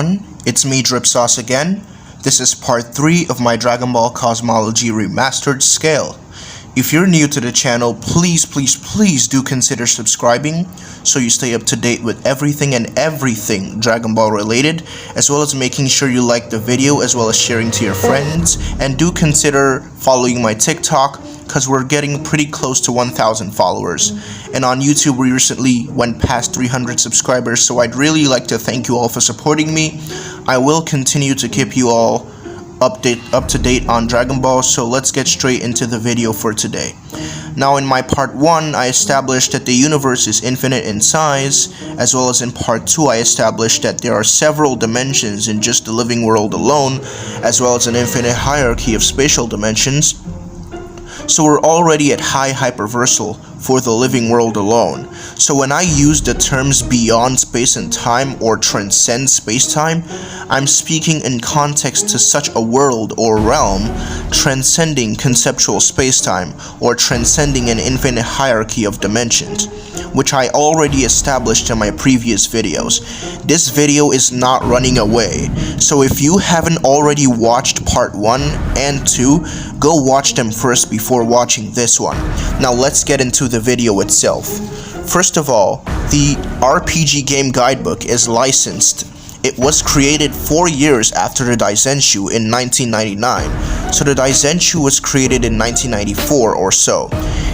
everyone, it's me Drip Sauce again. This is part 3 of my Dragon Ball Cosmology Remastered scale. If you're new to the channel, please do consider subscribing so you stay up to date with everything Dragon Ball related, as well as making sure you like the video as well as sharing to your friends, and do consider following my TikTok because we're getting pretty close to 1,000 followers, and on YouTube we recently went past 300 subscribers, so I'd really like to thank you all for supporting me. I will continue to keep you all up to date on Dragon Ball, so let's get straight into the video for today. Now in my part 1, I established that the universe is infinite in size, as well as in part 2 I established that there are several dimensions in just the living world alone, as well as an infinite hierarchy of spatial dimensions. So we're already at high hyperversal for the living world alone. So when I use the terms beyond space and time or transcend space-time, I'm speaking in context to such a world or realm transcending conceptual space-time or transcending an infinite hierarchy of dimensions, which I already established in my previous videos. This video is not running away, so if you haven't already watched part 1 and 2, go watch them first before watching this one. Now let's get into the video itself. First of all, the RPG game guidebook is licensed. It was created 4 years after the Daizenshu in 1999, so the Daizenshu was created in 1994 or so.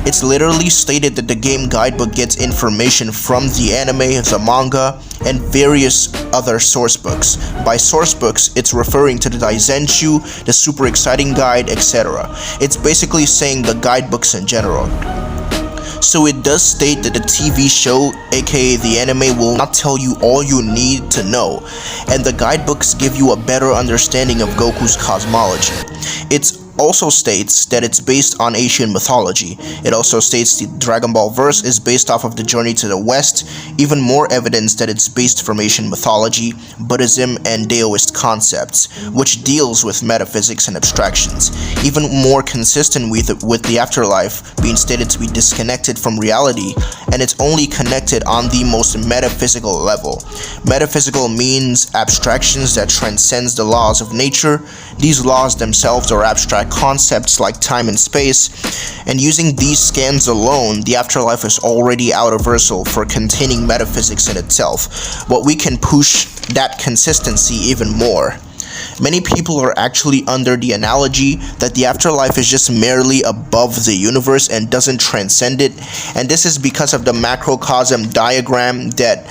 It's literally stated that the game guidebook gets information from the anime, the manga, and various other source books. By source books, it's referring to the Daizenshu, the Super Exciting Guide, etc. It's basically saying the guidebooks in general. So it does state that the TV show, aka the anime, will not tell you all you need to know, and the guidebooks give you a better understanding of Goku's cosmology. It also states that it's based on Asian mythology. It also states the Dragon Ball verse is based off of the Journey to the West, even more evidence that it's based from Asian mythology, Buddhism, and Daoist concepts, which deals with metaphysics and abstractions, even more consistent with the afterlife being stated to be disconnected from reality, and it's only connected on the most metaphysical level. Metaphysical means abstractions that transcends the laws of nature. These laws themselves are abstract concepts like time and space, and using these scans alone, the afterlife is already outerversal for containing metaphysics in itself, but we can push that consistency even more. Many people are actually under the analogy that the afterlife is just merely above the universe and doesn't transcend it, and this is because of the macrocosm diagram that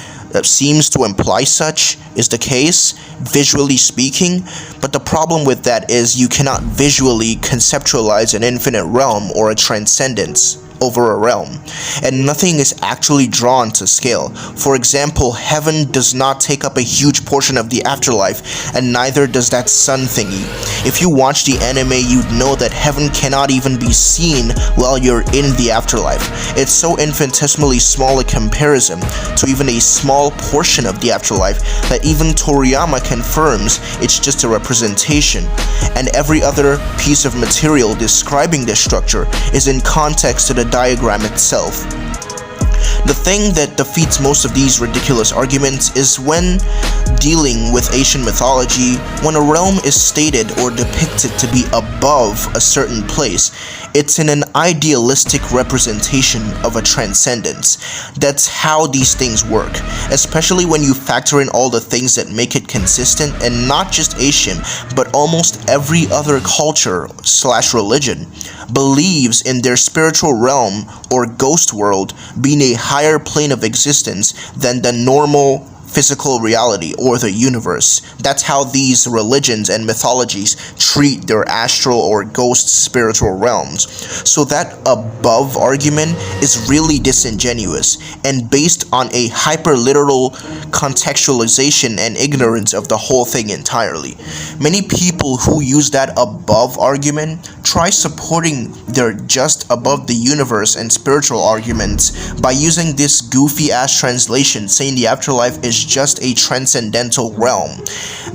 seems to imply such is the case, visually speaking, but the problem with that is you cannot visually conceptualize an infinite realm or a transcendence over a realm, and nothing is actually drawn to scale. For example, heaven does not take up a huge portion of the afterlife, and neither does that sun thingy. If you watch the anime, you'd know that heaven cannot even be seen while you're in the afterlife. It's so infinitesimally small in comparison to even a small portion of the afterlife that even Toriyama confirms it's just a representation, and every other piece of material describing this structure is in context to the diagram itself. The thing that defeats most of these ridiculous arguments is when dealing with Asian mythology, when a realm is stated or depicted to be above a certain place, it's in an idealistic representation of a transcendence. That's how these things work, especially when you factor in all the things that make it consistent, and not just Asian, but almost every other culture / religion believes in their spiritual realm or ghost world being a higher plane of existence than the normal physical reality or the universe. That's how these religions and mythologies treat their astral or ghost spiritual realms. So that above argument is really disingenuous and based on a hyper-literal contextualization and ignorance of the whole thing entirely. Many people who use that above argument try supporting their just above the universe and spiritual arguments by using this goofy ass translation saying the afterlife is just a transcendental realm.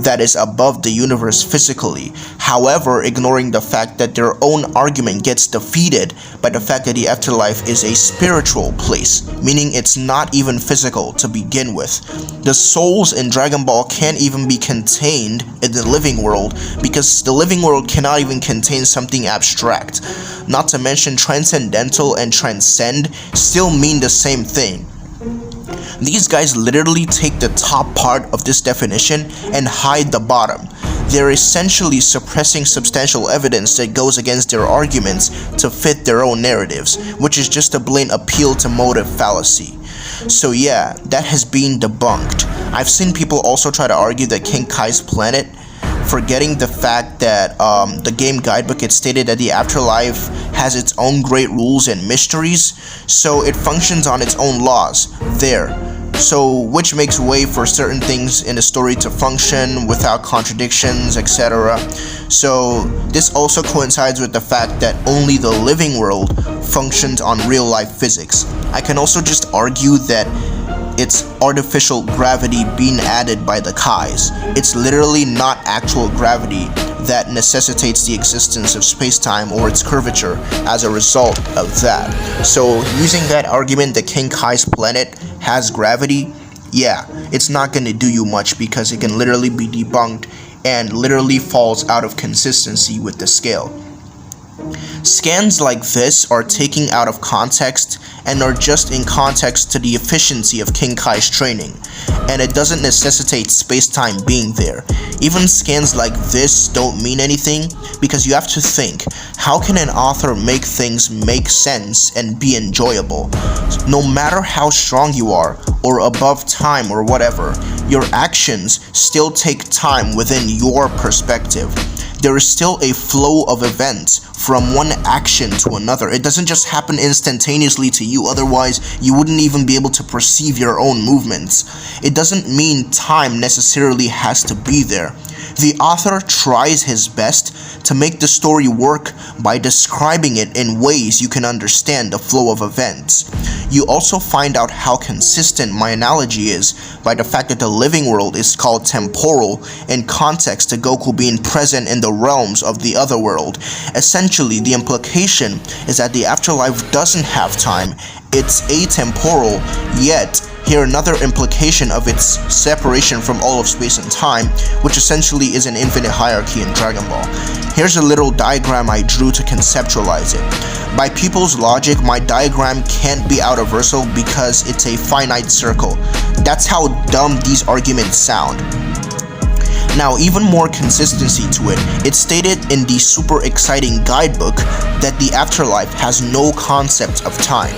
that is above the universe physically, however ignoring the fact that their own argument gets defeated by the fact that the afterlife is a spiritual place, meaning it's not even physical to begin with. The souls in Dragon Ball can't even be contained in the living world because the living world cannot even contain something abstract. Not to mention transcendental and transcend still mean the same thing. These guys literally take the top part of this definition and hide the bottom. They're essentially suppressing substantial evidence that goes against their arguments to fit their own narratives, which is just a blatant appeal to motive fallacy. So yeah, that has been debunked. I've seen people also try to argue that King Kai's planet, forgetting the fact that the game guidebook, it stated that the afterlife has its own great rules and mysteries, so it functions on its own laws there. So which makes way for certain things in the story to function without contradictions, etc. So this also coincides with the fact that only the living world functions on real life physics. I can also just argue that it's artificial gravity being added by the Kais. It's literally not actual gravity that necessitates the existence of space-time or its curvature as a result of that. So using that argument that King Kai's planet has gravity, yeah, it's not going to do you much because it can literally be debunked and literally falls out of consistency with the scale. Scans like this are taken out of context and are just in context to the efficiency of King Kai's training, and it doesn't necessitate space-time being there. Even scans like this don't mean anything because you have to think, how can an author make things make sense and be enjoyable? No matter how strong you are or above time or whatever, your actions still take time within your perspective. There is still a flow of events from one action to another. It doesn't just happen instantaneously to you, otherwise you wouldn't even be able to perceive your own movements. It doesn't mean time necessarily has to be there. The author tries his best to make the story work by describing it in ways you can understand the flow of events. You also find out how consistent my analogy is by the fact that the living world is called temporal in context to Goku being present in the realms of the other world. Essentially, the implication is that the afterlife doesn't have time, it's atemporal, yet here another implication of its separation from all of space and time, which essentially is an infinite hierarchy in Dragon Ball. Here's a little diagram I drew to conceptualize it. By people's logic, my diagram can't be outerversal because it's a finite circle. That's how dumb these arguments sound. Now, even more consistency to it, it's stated in the super exciting guidebook that the afterlife has no concept of time.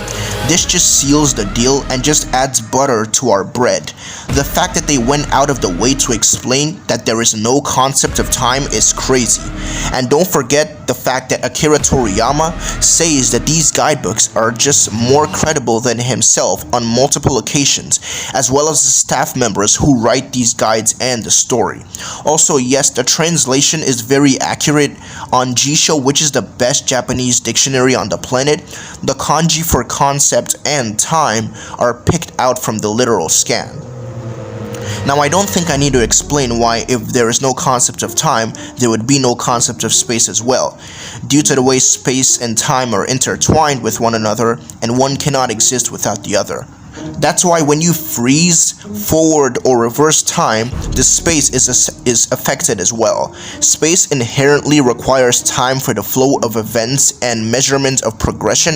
This just seals the deal and just adds butter to our bread. The fact that they went out of the way to explain that there is no concept of time is crazy. And don't forget the fact that Akira Toriyama says that these guidebooks are just more credible than himself on multiple occasions, as well as the staff members who write these guides and the story. Also, yes, the translation is very accurate. On Jisho, which is the best Japanese dictionary on the planet, the kanji for concept and time are picked out from the literal scan. Now, I don't think I need to explain why if there is no concept of time, there would be no concept of space as well, due to the way space and time are intertwined with one another, and one cannot exist without the other. That's why when you freeze, forward, or reverse time, the space is affected as well. Space inherently requires time for the flow of events and measurement of progression,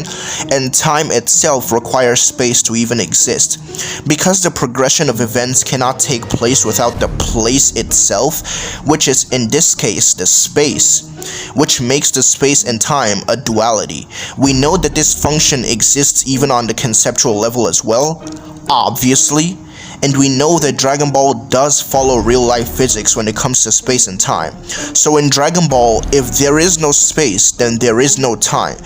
and time itself requires space to even exist. Because the progression of events cannot take place without the place itself, which is in this case the space, which makes the space and time a duality. We know that this function exists even on the conceptual level as well, obviously, and we know that Dragon Ball does follow real-life physics when it comes to space and time. So in Dragon Ball, if there is no space, then there is no time,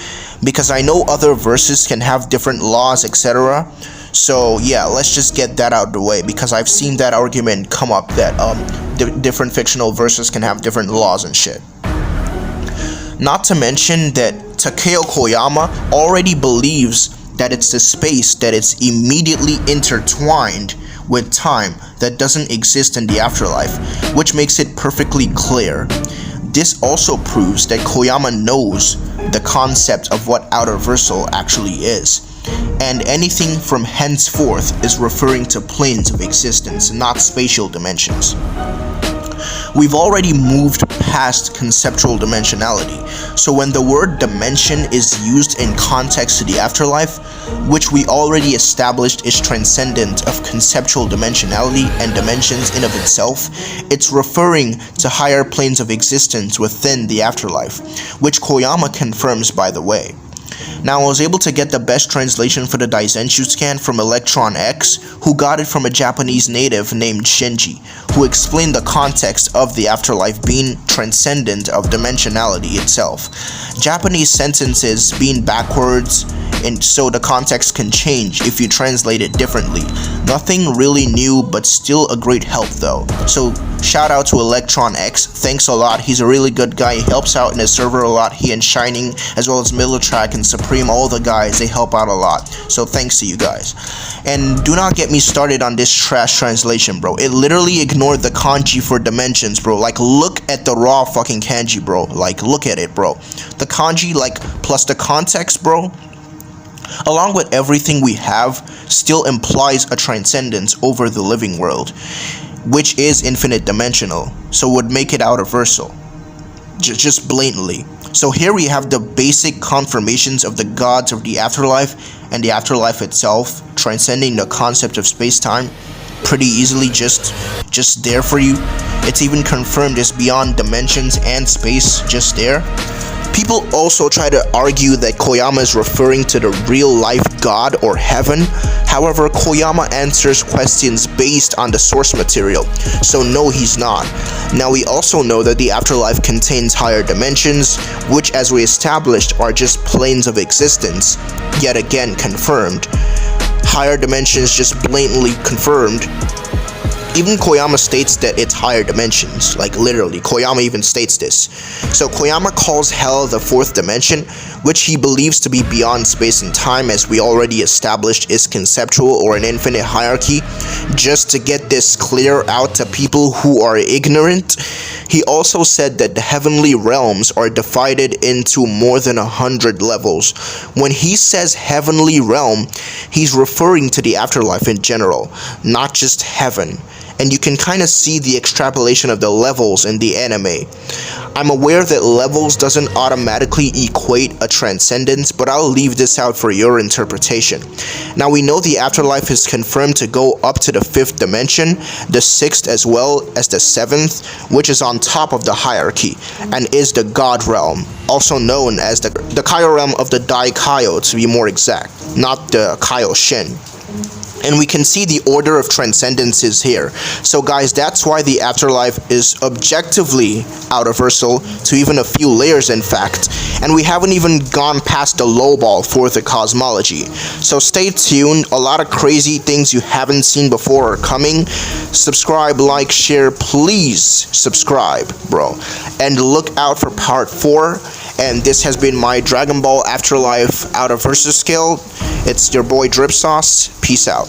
because I know other verses can have different laws, etc. So yeah, let's just get that out of the way, because I've seen that argument come up that different fictional verses can have different laws and shit. Not to mention that Takeo Koyama already believes that it's the space that it's immediately intertwined with time that doesn't exist in the afterlife, which makes it perfectly clear. This also proves that Koyama knows the concept of what outerversal actually is, and anything from henceforth is referring to planes of existence, not spatial dimensions. We've already moved past conceptual dimensionality, so when the word dimension is used in context to the afterlife, which we already established is transcendent of conceptual dimensionality and dimensions in of itself, it's referring to higher planes of existence within the afterlife, which Koyama confirms, by the way. Now, I was able to get the best translation for the Daisenshu scan from Electron X, who got it from a Japanese native named Shinji, who explained the context of the afterlife being transcendent of dimensionality itself. Japanese sentences being backwards, and so the context can change if you translate it differently. Nothing really new, but still a great help though. So shout out to Electron X, thanks a lot, he's a really good guy, he helps out in his server a lot, he and Shining, as well as Militrak and Supreme, all the guys, they help out a lot, so thanks to you guys. And do not get me started on this trash translation, bro. It literally ignored the kanji for dimensions, bro. Like, look at the raw fucking kanji, bro. Like, look at it, bro. The kanji, like, plus the context, bro, along with everything we have, still implies a transcendence over the living world, which is infinite dimensional, so would make it outerversal, just blatantly. So here we have the basic confirmations of the gods of the afterlife and the afterlife itself, transcending the concept of space-time pretty easily, just there for you. It's even confirmed as beyond dimensions and space, just there. People also try to argue that Koyama is referring to the real-life God or heaven. However, Koyama answers questions based on the source material, so no, he's not. Now, we also know that the afterlife contains higher dimensions, which, as we established, are just planes of existence, yet again confirmed. Higher dimensions just blatantly confirmed. Even Koyama states that it's higher dimensions, like literally, Koyama even states this. So Koyama calls hell the fourth dimension, which he believes to be beyond space and time, as we already established is conceptual or an infinite hierarchy. Just to get this clear out to people who are ignorant, he also said that the heavenly realms are divided into more than 100 levels. When he says heavenly realm, he's referring to the afterlife in general, not just heaven. And you can kind of see the extrapolation of the levels in the anime. I'm aware that levels doesn't automatically equate a transcendence, but I'll leave this out for your interpretation. Now, we know the afterlife is confirmed to go up to the 5th dimension, the 6th as well as the 7th, which is on top of the hierarchy, and is the God realm, also known as the Kaio realm of the Dai Kaio, to be more exact, not the Kaio Shin. And we can see the order of transcendences here. So guys, that's why the afterlife is objectively outerversal to even a few layers, in fact. And we haven't even gone past the lowball for the cosmology. So stay tuned, a lot of crazy things you haven't seen before are coming. Subscribe, like, share, please subscribe, bro. And look out for part 4. And this has been my Dragon Ball Afterlife Outerversal scale. It's your boy Drip Sauce. Peace out.